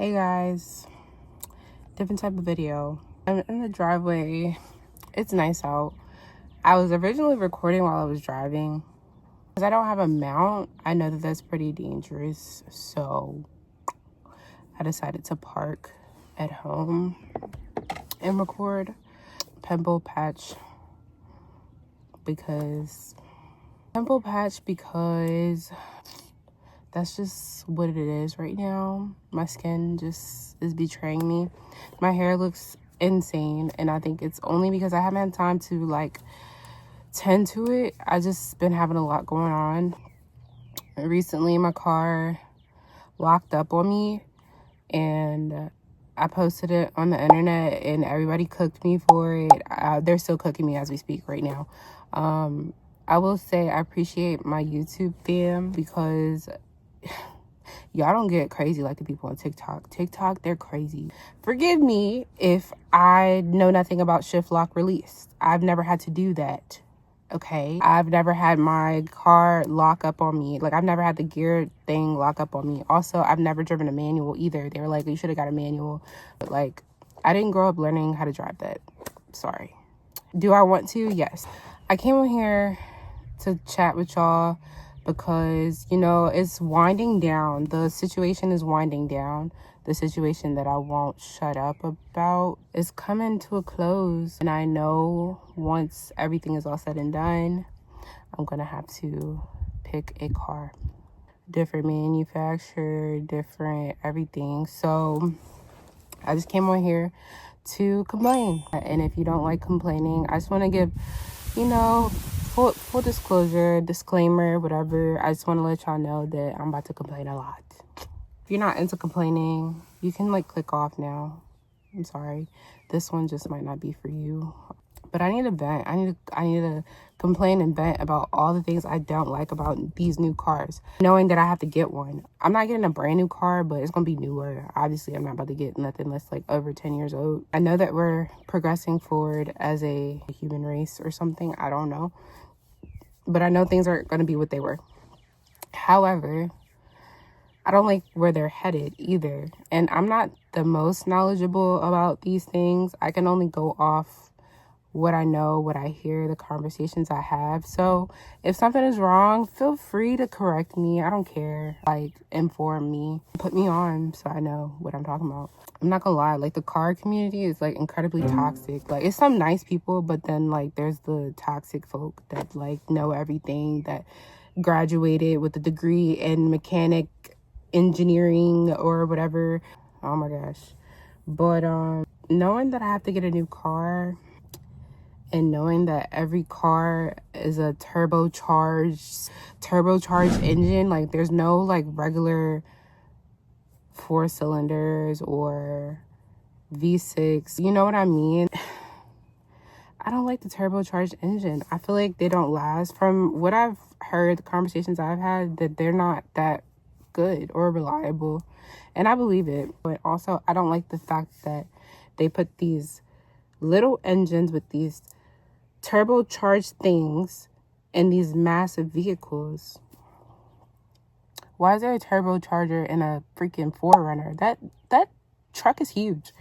Hey guys, different type of video. I'm in the driveway. It's nice out. I was originally recording while I was driving. Because I don't have a mount, I know that that's pretty dangerous. So I decided to park at home and record pimple patch because that's just what it is right now. My skin just is betraying me. My hair looks insane, and I think it's only because I haven't had time to tend to it. I just been having a lot going on. Recently my car locked up on me, and I posted it on the internet and everybody cooked me for it. They're still cooking me as we speak right now. I will say I appreciate my YouTube fam because y'all don't get crazy like the people on TikTok, they're crazy. Forgive me if I know nothing about shift lock release. I've never had to do that, okay? I've never had my car lock up on me. I've never had the gear thing lock up on me. Also, I've never driven a manual either. They were like, you should have got a manual. But, I didn't grow up learning how to drive that. Sorry. Do I want to? Yes. I came on here to chat with y'all because it's winding down. The situation is winding down. The situation that I won't shut up about is coming to a close, and I know once everything is all said and done, I'm gonna have to pick a car, different manufacturer, different everything. So I just came on here to complain, and if you don't like complaining, I just want to give full disclosure, disclaimer, whatever. I just want to let y'all know that I'm about to complain a lot. If you're not into complaining, you can click off now. I'm sorry. This one just might not be for you. But I need to vent. I need to complain and vent about all the things I don't like about these new cars. Knowing that I have to get one. I'm not getting a brand new car, but it's going to be newer. Obviously, I'm not about to get nothing that's over 10 years old. I know that we're progressing forward as a human race or something. I don't know. But I know things aren't going to be what they were. However, I don't like where they're headed either. And I'm not the most knowledgeable about these things. I can only go off what I know, what I hear, the conversations I have. So if something is wrong, feel free to correct me. I don't care. Inform me. Put me on so I know what I'm talking about. I'm not gonna lie, the car community is incredibly toxic. It's some nice people, but then there's the toxic folk that know everything, that graduated with a degree in mechanic engineering or whatever. Oh my gosh. But knowing that I have to get a new car, and knowing that every car is a turbocharged engine, there's no regular 4 cylinders or V6, you know what I mean? I don't like the turbocharged engine. I feel like they don't last. From what I've heard, the conversations I've had, that they're not that good or reliable, and I believe it. But also, I don't like the fact that they put these little engines with these turbocharged things in these massive vehicles. Why is there a turbocharger in a freaking 4Runner? That truck is huge.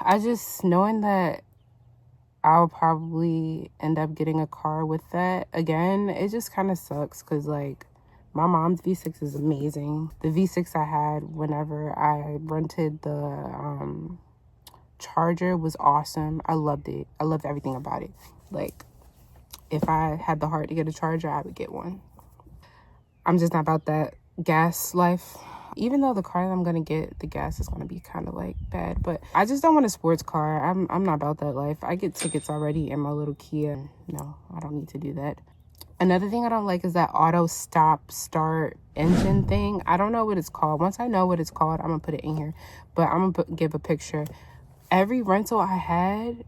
I just, knowing that I'll probably end up getting a car with that again, it just kind of sucks because my mom's V6 is amazing. The V6 I had whenever I rented the Charger was awesome. I loved it. I loved everything about it. If I had the heart to get a Charger, I would get one. I'm just not about that gas life. Even though the car that I'm gonna get, the gas is gonna be kind of bad, but I just don't want a sports car. I'm not about that life. I get tickets already in my little Kia. No, I don't need to do that. Another thing I don't like is that auto stop start engine thing. I don't know what it's called. Once I know what it's called, I'm gonna put it in here, but I'm gonna give a picture. Every rental I had,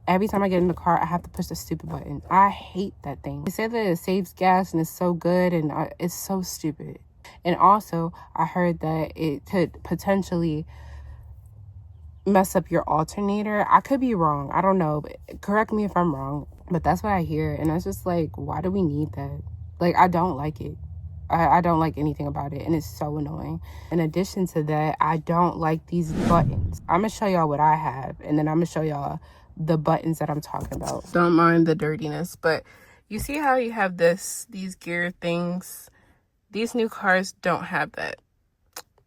every time I get in the car, I have to push the stupid button. I hate that thing. They say that it saves gas and it's so good, and it's so stupid. And also, I heard that it could potentially mess up your alternator. I could be wrong. I don't know. But correct me if I'm wrong. But that's what I hear. And it's just why do we need that? I don't like it. I don't like anything about it, and it's so annoying. In addition to that, I don't like these buttons. I'm gonna show y'all what I have, and then I'm gonna show y'all the buttons that I'm talking about. Don't mind the dirtiness, but you see how you have these gear things? These new cars don't have that.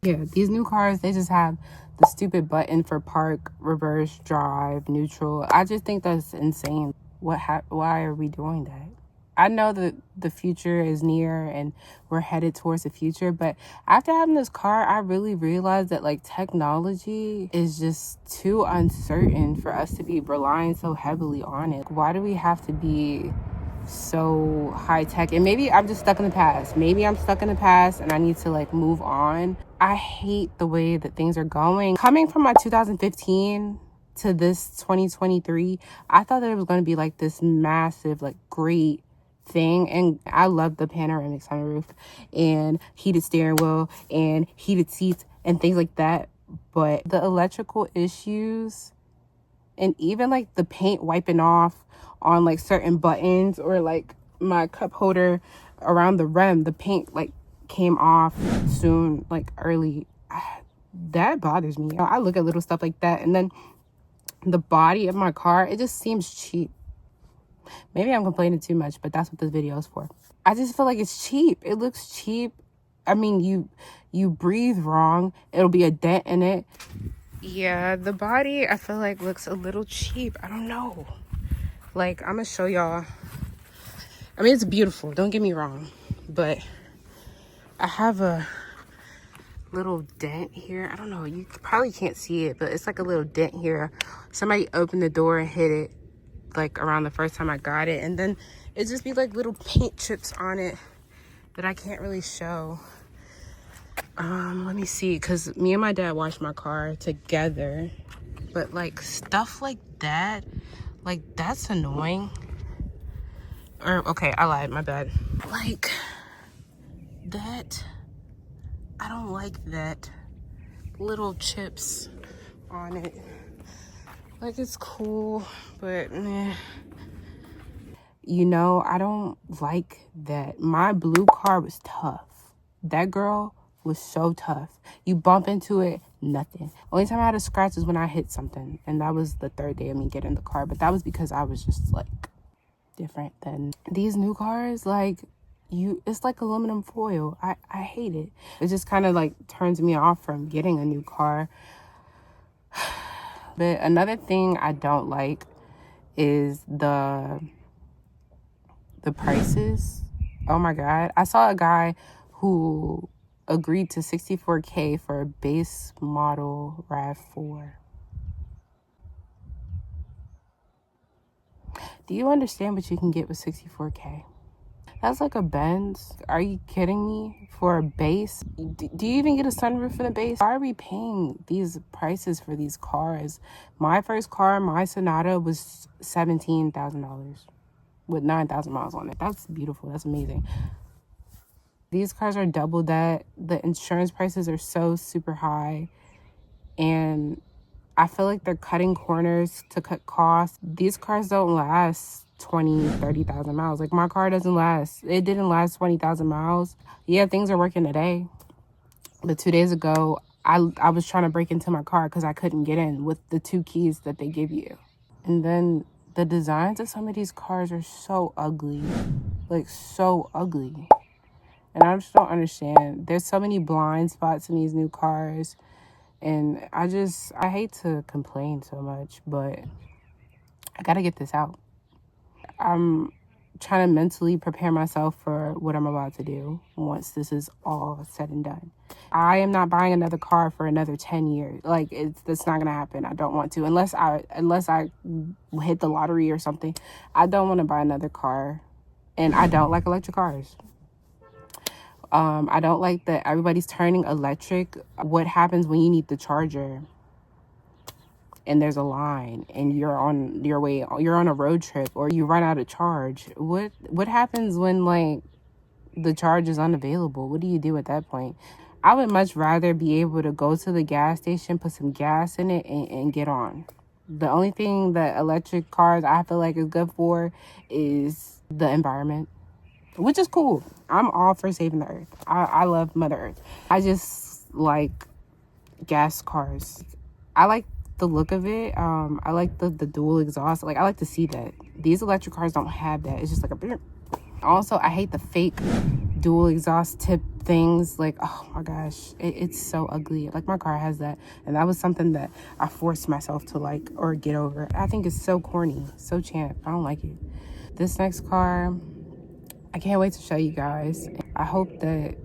Yeah, these new cars, they just have the stupid button for park, reverse, drive, neutral. I just think that's insane. Why are we doing that? I know that the future is near and we're headed towards the future, but after having this car, I really realized that like technology is just too uncertain for us to be relying so heavily on it. Why do we have to be so high tech? And maybe I'm just stuck in the past. Maybe I'm stuck in the past and I need to like move on. I hate the way that things are going. Coming from my 2015 to this 2023, I thought that it was going to be like this massive, like great thing, and I love the panoramic sunroof and heated steering wheel and heated seats and things like that, but the electrical issues and even like the paint wiping off on like certain buttons, or like my cup holder around the rim, the paint like came off soon, like early. That bothers me. I look at little stuff like that, and then the body of my car, it just seems cheap. Maybe I'm complaining too much, but that's what this video is for. I just feel like it's cheap. It looks cheap. I mean, you breathe wrong, it'll be a dent in it. Yeah, the body, I feel like looks a little cheap. I don't know. Like, I'm gonna show y'all. I mean, it's beautiful, don't get me wrong, but I have a little dent here. I don't know, you probably can't see it, but it's like a little dent here. Somebody opened the door and hit it like around the first time I got it, and then it just be like little paint chips on it that I can't really show. Let me see, because me and my dad washed my car together, but like stuff like that, like that's annoying. Or okay, I lied, my bad. Like that, I don't like that. Little chips on it. Like, it's cool, but meh. You know, I don't like that. My blue car was tough. That girl was so tough. You bump into it, nothing. Only time I had a scratch is when I hit something, and that was the third day of me getting the car, but that was because I was just like different than these new cars. Like, it's like aluminum foil. I hate it. It just kind of like turns me off from getting a new car. But another thing I don't like is the prices. Oh my God. I saw a guy who agreed to $64K for a base model RAV4. Do you understand what you can get with $64K? That's like a Benz. Are you kidding me? For a base? Do you even get a sunroof in a base? Why are we paying these prices for these cars? My first car, my Sonata, was $17,000 with 9,000 miles on it. That's beautiful. That's amazing. These cars are double that. The insurance prices are so super high, and I feel like they're cutting corners to cut costs. These cars don't last 20, 30,000 miles. Like, my car doesn't last. It didn't last 20,000 miles. Yeah, things are working today. But 2 days ago, I was trying to break into my car because I couldn't get in with the 2 keys that they give you. And then the designs of some of these cars are so ugly. Like, so ugly. And I just don't understand. There's so many blind spots in these new cars. And I hate to complain so much, but I gotta get this out. I'm trying to mentally prepare myself for what I'm about to do once this is all said and done. I am not buying another car for another 10 years. Like, that's not gonna happen. I don't want to, unless I hit the lottery or something. I don't want to buy another car, and I don't like electric cars. I don't like that everybody's turning electric. What happens when you need the charger and there's a line and you're on your way, you're on a road trip, or you run out of charge? What happens when like the charge is unavailable? What do you do at that point? I would much rather be able to go to the gas station, put some gas in it, and get on. The only thing that electric cars I feel like is good for is the environment. which is cool. I'm all for saving the earth. I love Mother Earth. I just like gas cars. I like the look of it. I like the dual exhaust. Like, I like to see that. These electric cars don't have that. It's just like a... Also, I hate the fake dual exhaust tip things. Like, oh my gosh, it's so ugly. Like, my car has that, and that was something that I forced myself to like or get over. I think it's so corny, so champ. I don't like it. This next car, I can't wait to show you guys. I hope that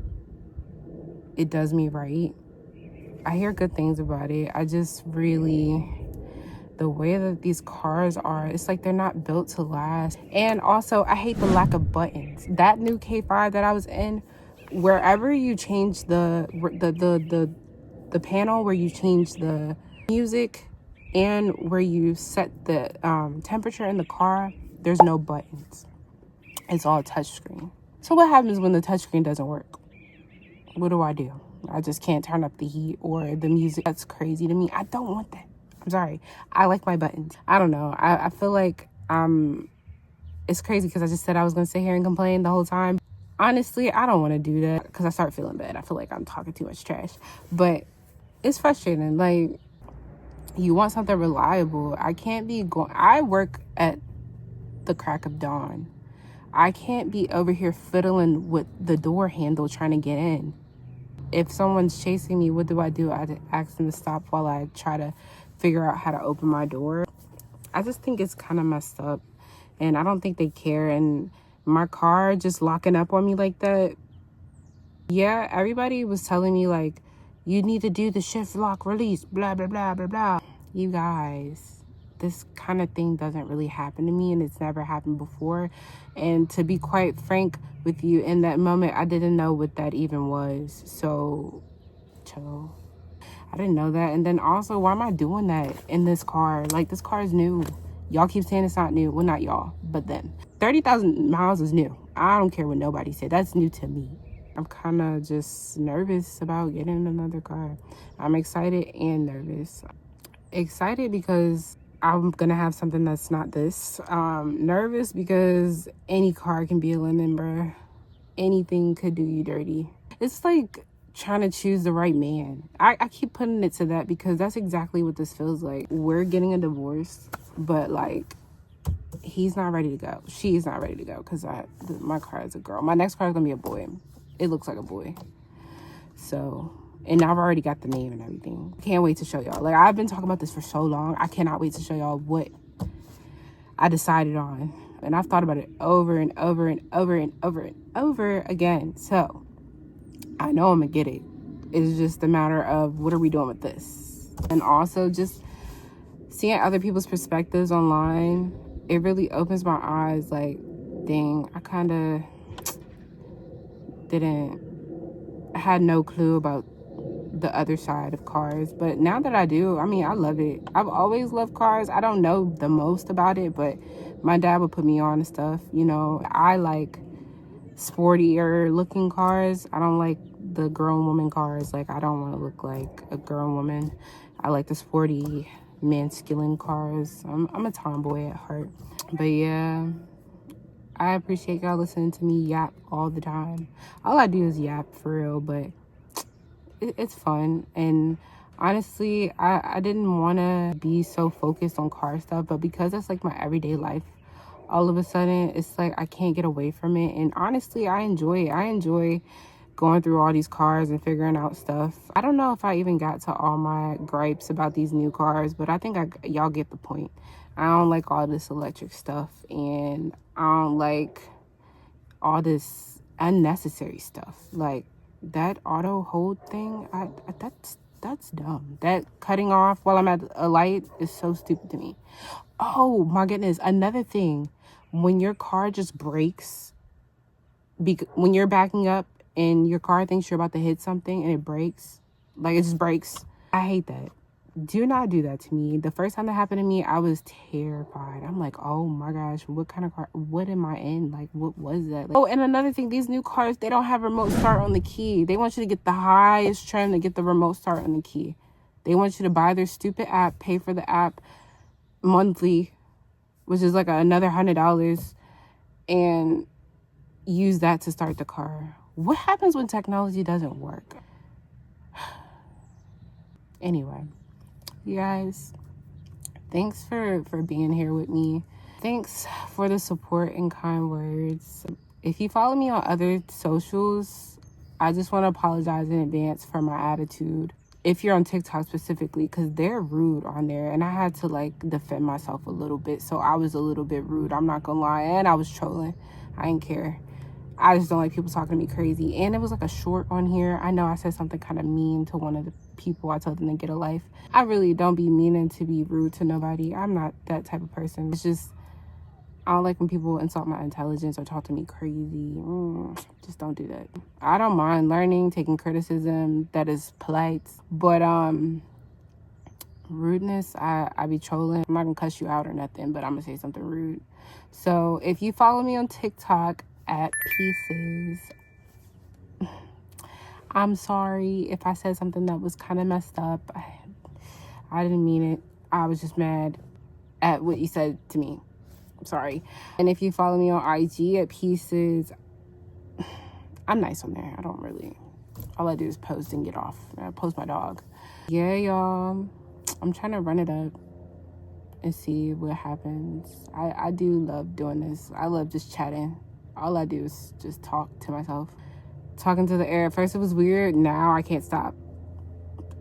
it does me right. I hear good things about it. I just really, the way that these cars are, it's like they're not built to last. And also, I hate the lack of buttons. That new K5 that I was in, wherever you change the panel where you change the music and where you set the temperature in the car, there's no buttons. It's all touchscreen. So what happens when the touchscreen doesn't work? What do? I just can't turn up the heat or the music. That's crazy to me. I don't want that. I'm sorry. I like my buttons. I don't know. I feel like it's crazy because I just said I was going to sit here and complain the whole time. Honestly, I don't want to do that because I start feeling bad. I feel like I'm talking too much trash. But it's frustrating. Like, you want something reliable. I can't be going... I work at the crack of dawn. I can't be over here fiddling with the door handle trying to get in. If someone's chasing me, what do? I ask them to stop while I try to figure out how to open my door. I just think it's kind of messed up, and I don't think they care. And my car just locking up on me like that. Yeah, everybody was telling me, like, you need to do the shift lock release, blah, blah, blah, blah, blah. You guys, this kind of thing doesn't really happen to me, and it's never happened before. And to be quite frank with you, in that moment, I didn't know what that even was. So, chill. I didn't know that. And then also, why am I doing that in this car? Like, this car is new. Y'all keep saying it's not new. Well, not y'all, but then 30,000 miles is new. I don't care what nobody said. That's new to me. I'm kind of just nervous about getting another car. I'm excited and nervous. Excited because I'm gonna have something that's not this. Nervous because any car can be a lemon, bruh. Anything could do you dirty. It's like trying to choose the right man. I keep putting it to that because that's exactly what this feels like. We're getting a divorce, but like, he's not ready to go. She's not ready to go because my car is a girl. My next car is gonna be a boy. It looks like a boy. So, and I've already got the name and everything. Can't wait to show y'all. Like, I've been talking about this for so long. I cannot wait to show y'all what I decided on. And I've thought about it over and over and over and over and over again. So, I know I'm gonna get it. It's just a matter of what are we doing with this? And also just seeing other people's perspectives online, it really opens my eyes. Like, dang, I kind of I had no clue about the other side of cars, but now that I do, I mean, I love it. I've always loved cars. I don't know the most about it, but my dad would put me on and stuff. You know, I like sportier looking cars. I don't like the grown woman cars. Like, I don't want to look like a grown woman. I like the sporty masculine cars. I'm a tomboy at heart. But yeah, I appreciate y'all listening to me yap all the time. All I do is yap for real, but it's fun. And honestly, I didn't want to be so focused on car stuff, but because that's like my everyday life, all of a sudden it's like I can't get away from it. And honestly, I enjoy it. I enjoy going through all these cars and figuring out stuff. I don't know if I even got to all my gripes about these new cars, but I think y'all get the point. I don't like all this electric stuff, and I don't like all this unnecessary stuff. Like, that auto hold thing, that's dumb. That cutting off while I'm at a light is so stupid to me. Oh my goodness, another thing. When your car just brakes, when you're backing up and your car thinks you're about to hit something and it brakes, like it just brakes. I hate that. Do not do that to me. The first time that happened to me, I was terrified. I'm like, oh my gosh, what kind of car, what am I in? Like, what was that? Like, oh, and another thing, these new cars, they don't have remote start on the key. They want you to get the highest trim to get the remote start on the key. They want you to buy their stupid app, pay for the app monthly, which is like another $100. And use that to start the car. What happens when technology doesn't work? Anyway, you guys, thanks for being here with me. Thanks for the support and kind words. If you follow me on other socials, I just want to apologize in advance for my attitude. If you're on TikTok specifically, because they're rude on there, and I had to like defend myself a little bit, so I was a little bit rude, I'm not gonna lie, and I was trolling. I didn't care. I just don't like people talking to me crazy. And it was like a short on here. I know I said something kind of mean to one of the people. I told them to get a life. I really don't be meaning to be rude to nobody. I'm not that type of person. It's just, I don't like when people insult my intelligence or talk to me crazy. Just don't do that. I don't mind learning, taking criticism that is polite. But rudeness, I be trolling. I'm not gonna cuss you out or nothing, but I'm gonna say something rude. So if you follow me on TikTok at Pieces, I'm sorry if I said something that was kind of messed up. I didn't mean it. I was just mad at what you said to me. I'm sorry. And if you follow me on IG at Pieces, I'm nice on there. I don't really, all I do is post and get off. I post my dog. Yeah, y'all, I'm trying to run it up and see what happens. I do love doing this. I love just chatting. All I do is just talk to myself. Talking to the air. At first it was weird. Now I can't stop.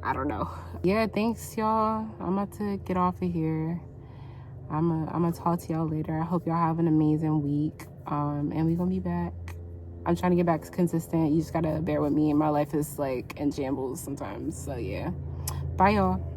I don't know. Yeah, thanks, y'all. I'm about to get off of here. I'm gonna talk to y'all later. I hope y'all have an amazing week. And we're gonna be back. I'm trying to get back consistent. You just gotta bear with me. My life is like in shambles sometimes. So yeah. Bye, y'all.